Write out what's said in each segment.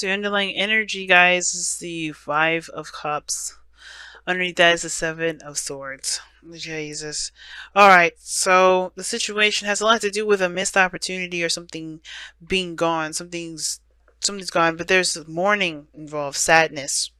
So your underlying energy, guys, is the Five of Cups. Underneath that is the Seven of Swords. Jesus. Alright, so the situation has a lot to do with a missed opportunity or something being gone. Something's gone, but there's mourning involved, sadness.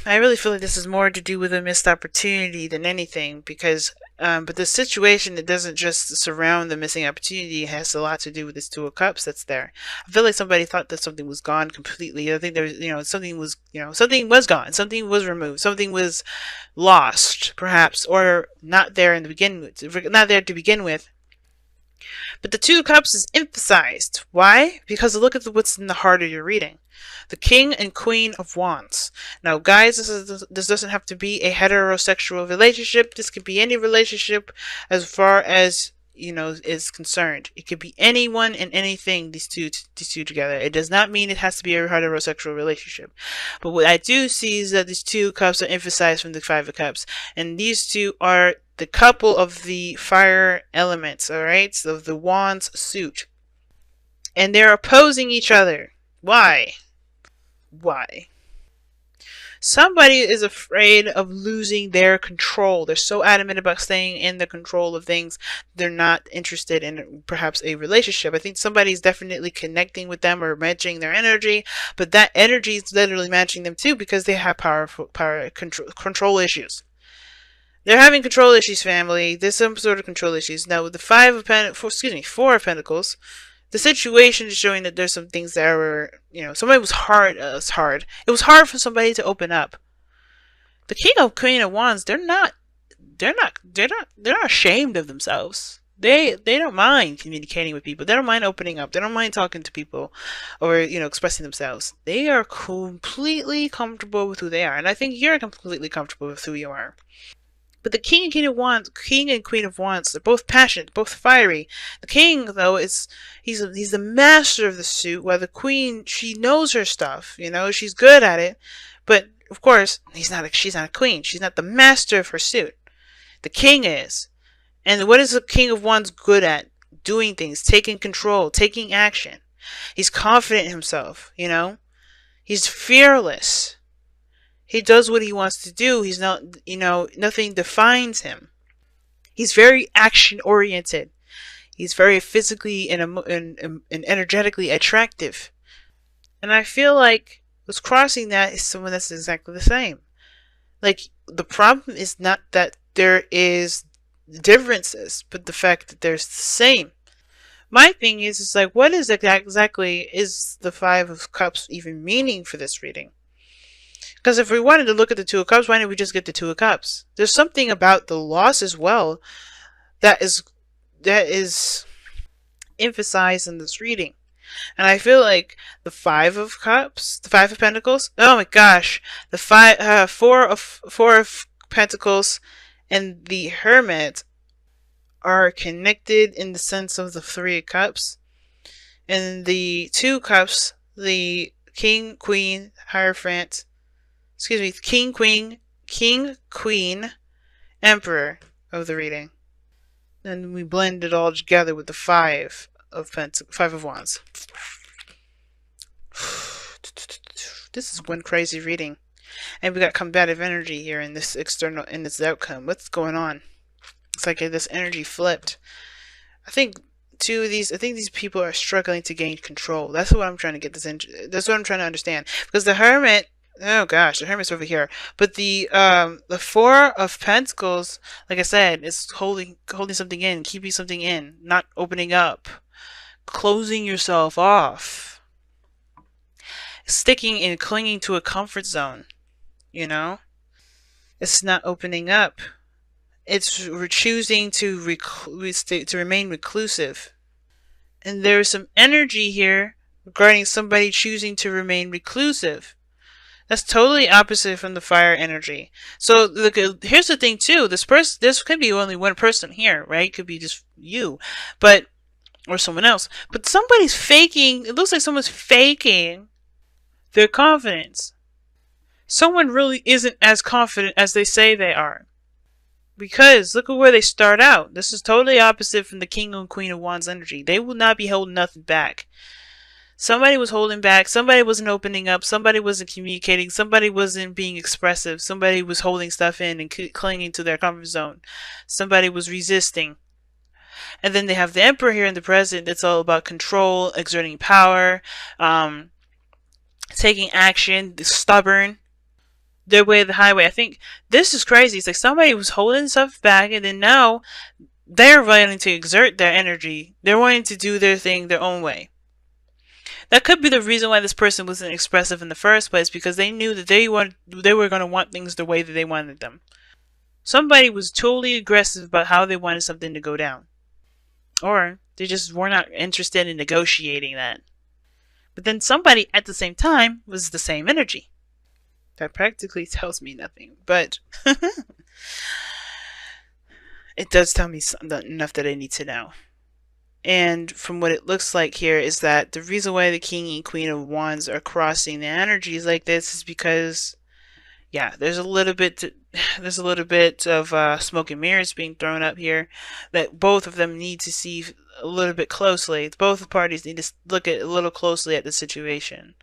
I really feel like this is more to do with a missed opportunity than anything, because but the situation, it doesn't just surround the missing opportunity. It has a lot to do with this Two of Cups that's there. I feel like somebody thought that something was gone completely. I think there was, something was gone, something was removed, something was lost, perhaps, or not there in the not there to begin with. But the Two of Cups is emphasized. Why? Because look at what's in the heart of your reading. The King and Queen of Wands. Now, guys, this doesn't have to be a heterosexual relationship. This could be any relationship as far as, is concerned. It could be anyone and anything, these two together. It does not mean it has to be a heterosexual relationship. But what I do see is that these two cups are emphasized from the Five of Cups. And these two are the couple of the fire elements, alright? So the Wands suit. And they're opposing each other. Why? Why? Somebody is afraid of losing their control. They're so adamant about staying in the control of things. They're not interested in perhaps a relationship. I think somebody's definitely connecting with them or matching their energy, but that energy is literally matching them too because they have control issues. They're having control issues, family. There's some sort of control issues. Now with the Four of Pentacles, the situation is showing that there's some things that were, somebody was hard. It was hard. It was hard for somebody to open up. The King of Queen of Wands, they're not ashamed of themselves. They don't mind communicating with people. They don't mind opening up. They don't mind talking to people or, expressing themselves. They are completely comfortable with who they are. And I think you're completely comfortable with who you are. But the King and Queen of Wands, they're both passionate, both fiery. The King, though, he's the master of the suit, while the Queen, she knows her stuff, she's good at it. But of course, she's not a queen. She's not the master of her suit. The King is. And what is the King of Wands good at? Doing things, taking control, taking action. He's confident in himself, He's fearless. He does what he wants to do. He's not, nothing defines him. He's very action oriented. He's very physically and energetically attractive. And I feel like what's crossing that is someone that's exactly the same. Like, the problem is not that there is differences, but the fact that there's the same. My thing is like, what is exactly is the Five of Cups even meaning for this reading? Because if we wanted to look at the Two of Cups, why didn't we just get the Two of Cups? There's something about the loss as well that is emphasized in this reading. And I feel like the Five of Cups, the Five of Pentacles, oh my gosh, the Four of Pentacles and the Hermit are connected in the sense of the Three of Cups. And the Two Cups, the King, Queen, Hierophant, King, Queen, Emperor of the reading. And we blend it all together with the Five of Wands. This is one crazy reading. And we got combative energy here in this outcome. What's going on? It's like this energy flipped. I think these people are struggling to gain control. That's what I'm trying to get this into. That's what I'm trying to understand. Because the Hermit, oh gosh, the Hermit's over here. But the Four of Pentacles, like I said, is holding something in, keeping something in, not opening up, closing yourself off, sticking and clinging to a comfort zone. It's not opening up. It's choosing to remain reclusive. And there's some energy here regarding somebody choosing to remain reclusive. That's totally opposite from the fire energy. So look, here's the thing too. This could be only one person here, right? It could be just you, or someone else. But somebody's faking. It looks like someone's faking their confidence. Someone really isn't as confident as they say they are. Because look at where they start out. This is totally opposite from the King and Queen of Wands energy. They will not be holding nothing back. Somebody was holding back. Somebody wasn't opening up. Somebody wasn't communicating. Somebody wasn't being expressive. Somebody was holding stuff in and clinging to their comfort zone. Somebody was resisting. And then they have the emperor here in the present. It's all about control, exerting power, um, taking action, stubborn, their way of the highway. I think this is crazy. It's like somebody was holding stuff back, and then now they're wanting to exert their energy. They're wanting to do their thing their own way. That could be the reason why this person wasn't expressive in the first place, because they knew that they were going to want things the way that they wanted them. Somebody was totally aggressive about how they wanted something to go down. Or they just were not interested in negotiating that. But then somebody at the same time was the same energy. That practically tells me nothing, but it does tell me enough that I need to know. And from what it looks like here is that the reason why the King and Queen of Wands are crossing the energies like this is because, yeah, there's a little bit of smoke and mirrors being thrown up here that both of them need to see a little bit closely. Both parties need to look at a little closely at the situation.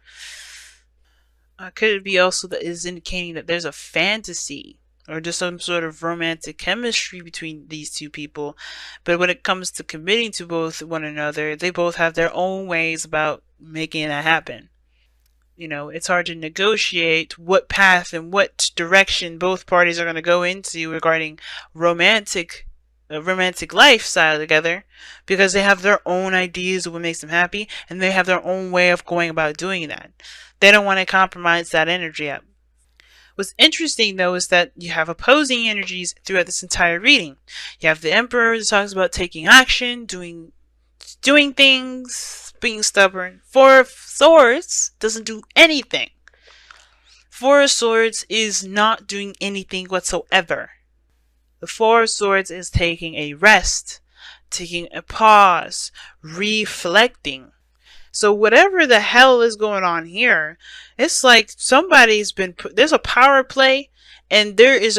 Could it be also that is indicating that there's a fantasy or just some sort of romantic chemistry between these two people, but when it comes to committing to both one another, they both have their own ways about making that happen. You know, it's hard to negotiate what path and what direction both parties are going to go into regarding romantic lifestyle together, because they have their own ideas of what makes them happy, and they have their own way of going about doing that. They don't want to compromise that energy up. What's interesting, though, is that you have opposing energies throughout this entire reading. You have the Emperor that talks about taking action, doing things, being stubborn. Four of Swords doesn't do anything. Four of Swords is not doing anything whatsoever. The Four of Swords is taking a rest, taking a pause, reflecting. So whatever the hell is going on here, it's like somebody's been there's a power play, and there's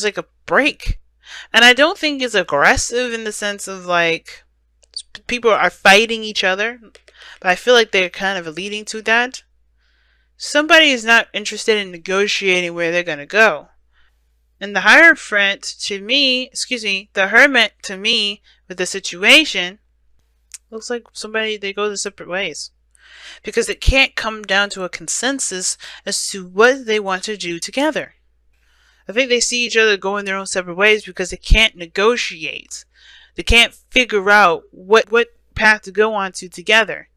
like a break. And I don't think it's aggressive in the sense of like people are fighting each other, but I feel like they're kind of leading to that. Somebody is not interested in negotiating where they're going to go. And the Hierophant to me, the Hermit to me with the situation looks like they go the separate ways. Because it can't come down to a consensus as to what they want to do together. I think they see each other going their own separate ways because they can't negotiate. They can't figure out what path to go on to together.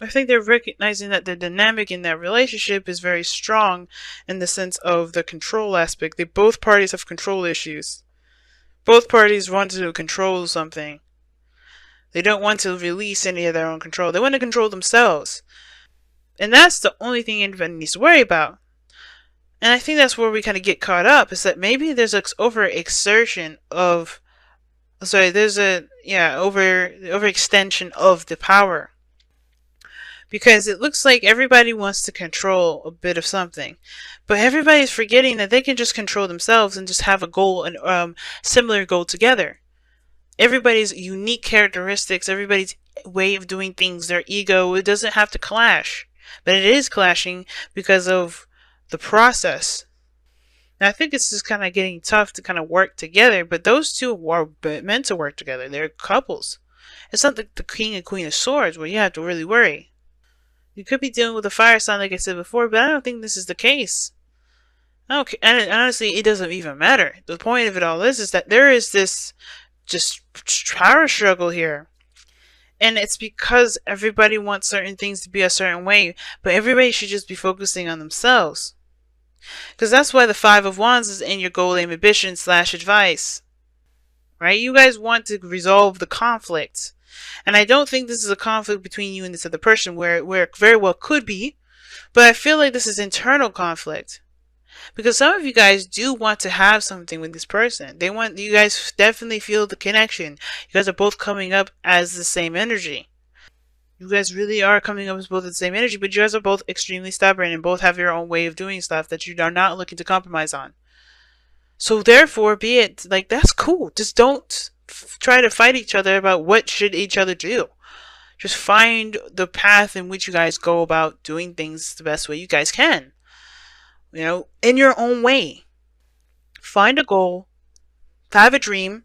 I think they're recognizing that the dynamic in that relationship is very strong in the sense of the control aspect. Both parties have control issues. Both parties want to control something. They don't want to release any of their own control. They want to control themselves. And that's the only thing anybody needs to worry about. And I think that's where we kind of get caught up, is that maybe there's an overexertion of... there's overextension of the power. Because it looks like everybody wants to control a bit of something. But everybody's forgetting that they can just control themselves and just have a goal, and similar goal together. Everybody's unique characteristics, everybody's way of doing things, their ego, it doesn't have to clash. But it is clashing because of the process. And I think it's just kind of getting tough to kind of work together, but those two are meant to work together. They're couples. It's not like the King and Queen of Swords where you have to really worry. You could be dealing with a fire sign, like I said before, but I don't think this is the case. Okay, and honestly, it doesn't even matter. The point of it all is that there is this just power struggle here. And it's because everybody wants certain things to be a certain way, but everybody should just be focusing on themselves. Because that's why the Five of Wands is in your goal, aim, ambition / advice. Right? You guys want to resolve the conflict. And I don't think this is a conflict between you and this other person, where it very well could be. But I feel like this is internal conflict. Because some of you guys do want to have something with this person. You guys definitely feel the connection. You guys are both coming up as the same energy. You guys really are coming up as both the same energy, but you guys are both extremely stubborn and both have your own way of doing stuff that you are not looking to compromise on. So therefore, be it, like, that's cool. Just don't try to fight each other about what should each other do. Just find the path in which you guys go about doing things the best way you guys can. In your own way. Find a goal, have a dream,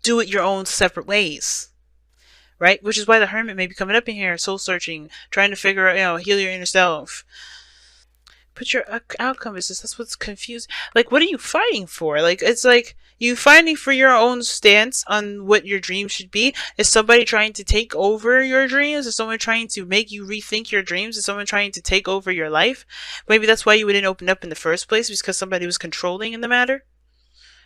do it your own separate ways. Right? Which is why the hermit may be coming up in here, soul searching, trying to figure out, heal your inner self. But your outcome is just, that's what's confusing. Like, what are you fighting for? Like, it's like you fighting for your own stance on what your dream should be. Is somebody trying to take over your dreams? Is someone trying to make you rethink your dreams? Is someone trying to take over your life? Maybe that's why you didn't open up in the first place, because somebody was controlling in the matter.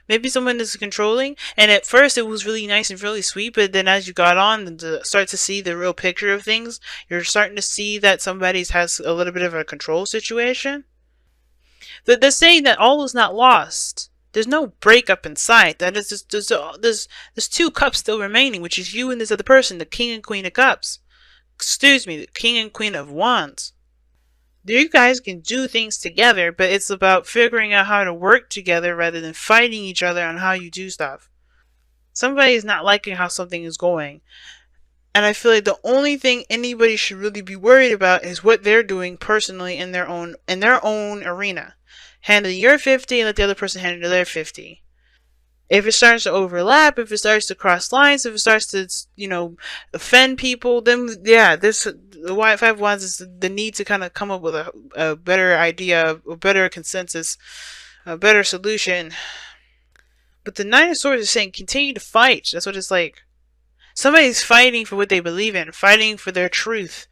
Maybe someone is controlling, and at first it was really nice and really sweet, but then as you got on and start to see the real picture of things, you're starting to see that somebody has a little bit of a control situation. They're saying that all is not lost. There's no breakup in sight. That is just, there's two cups still remaining, which is you and this other person, the King and Queen of Cups. Excuse me, the King and Queen of Wands. You guys can do things together, but it's about figuring out how to work together rather than fighting each other on how you do stuff. Somebody is not liking how something is going. And I feel like the only thing anybody should really be worried about is what they're doing personally in their own arena. Handle your 50 and let the other person handle their 50. If it starts to overlap, if it starts to cross lines, if it starts to, offend people, then yeah, the White Five of Wands is the need to kind of come up with a better idea, a better consensus, a better solution. But the Nine of Swords is saying continue to fight. That's what it's like. Somebody's fighting for what they believe in, fighting for their truth.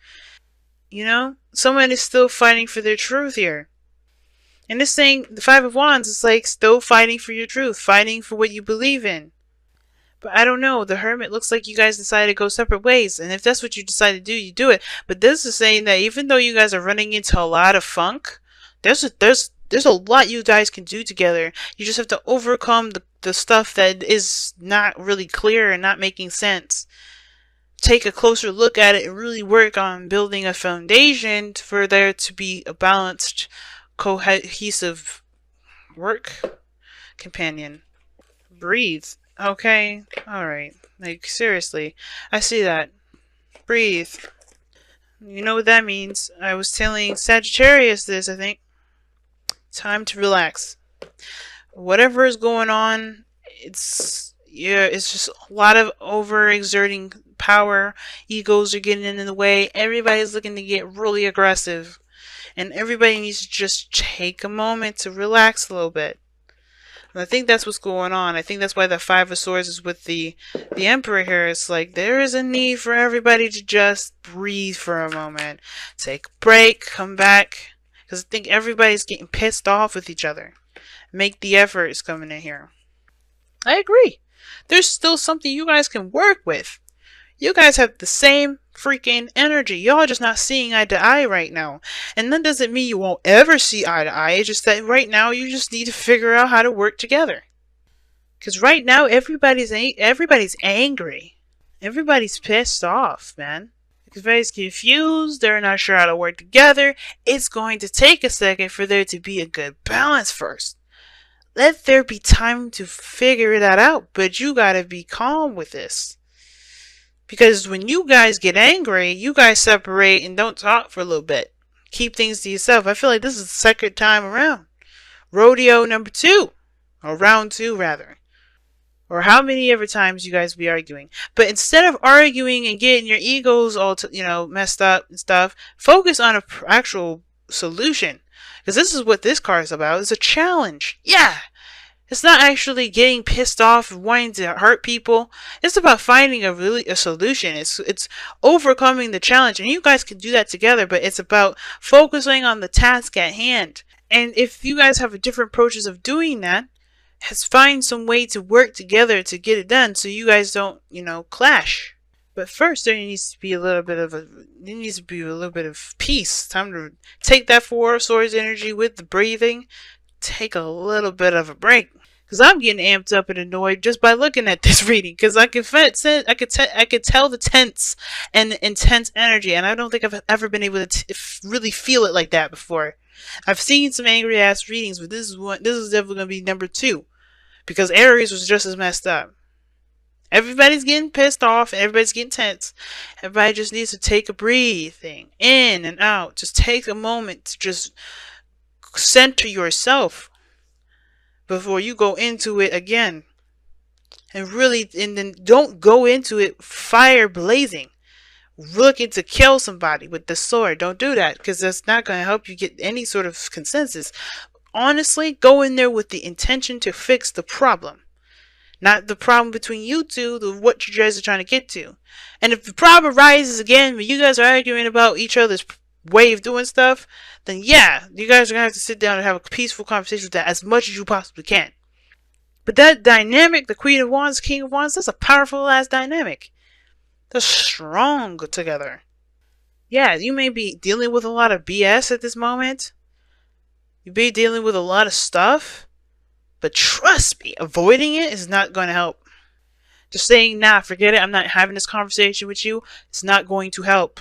Someone is still fighting for their truth here. And this thing, the Five of Wands, is like still fighting for your truth, fighting for what you believe in. But I don't know. The Hermit looks like you guys decided to go separate ways. And if that's what you decide to do, you do it. But this is saying that even though you guys are running into a lot of funk, there's a lot you guys can do together. You just have to overcome the stuff that is not really clear and not making sense. Take a closer look at it and really work on building a foundation for there to be a balanced, cohesive work companion. Breathe. Okay. Alright. Like, seriously. I see that. Breathe. You know what that means. I was telling Sagittarius this, I think. Time to relax. Whatever is going on, it's just a lot of overexerting power. Egos are getting in the way. Everybody's looking to get really aggressive. And everybody needs to just take a moment to relax a little bit. And I think that's what's going on. I think that's why the Five of Swords is with the Emperor here. It's like there is a need for everybody to just breathe for a moment. Take a break, come back. Because I think everybody's getting pissed off with each other. Make the efforts coming in here. I agree. There's still something you guys can work with. You guys have the same freaking energy. Y'all just not seeing eye to eye right now. And that doesn't mean you won't ever see eye to eye. It's just that right now you just need to figure out how to work together. Because right now everybody's angry. Everybody's pissed off, man. Everybody's confused. They're not sure how to work together. It's going to take a second for there to be a good balance first. Let there be time to figure that out. But you gotta be calm with this. Because when you guys get angry, you guys separate and don't talk for a little bit. Keep things to yourself. I feel like this is the second time around. Rodeo number 2. Or round 2, rather. Or how many ever times you guys be arguing. But instead of arguing and getting your egos all messed up and stuff, focus on an actual solution. Because this is what this card is about. It's a challenge. Yeah! It's not actually getting pissed off and wanting to hurt people. It's about finding a solution. It's overcoming the challenge. And you guys can do that together, but it's about focusing on the task at hand. And if you guys have different approaches of doing that, find some way to work together to get it done so you guys don't, clash. But first there needs to be a little bit of peace. Time to take that Four of Swords energy with the breathing. Take a little bit of a break. Because I'm getting amped up and annoyed just by looking at this reading. Because I could tell the tense and the intense energy. And I don't think I've ever been able to really feel it like that before. I've seen some angry ass readings, but this is definitely going to be number 2. Because Aries was just as messed up. Everybody's getting pissed off. Everybody's getting tense. Everybody just needs to take a breathing in and out. Just take a moment to just center yourself before you go into it again. And then don't go into it fire blazing, looking to kill somebody with the sword. Don't do that, because that's not going to help you get any sort of consensus. Honestly, go in there with the intention to fix the problem. Not the problem between you two, what you guys are trying to get to. And if the problem arises again when you guys are arguing about each other's way of doing stuff, then yeah, you guys are going to have to sit down and have a peaceful conversation with that as much as you possibly can. But that dynamic, the Queen of Wands, King of Wands, that's a powerful ass dynamic. They're strong together. Yeah, you may be dealing with a lot of BS at this moment. You may be dealing with a lot of stuff. But trust me, avoiding it is not going to help. Just saying, nah, forget it, I'm not having this conversation with you, it's not going to help.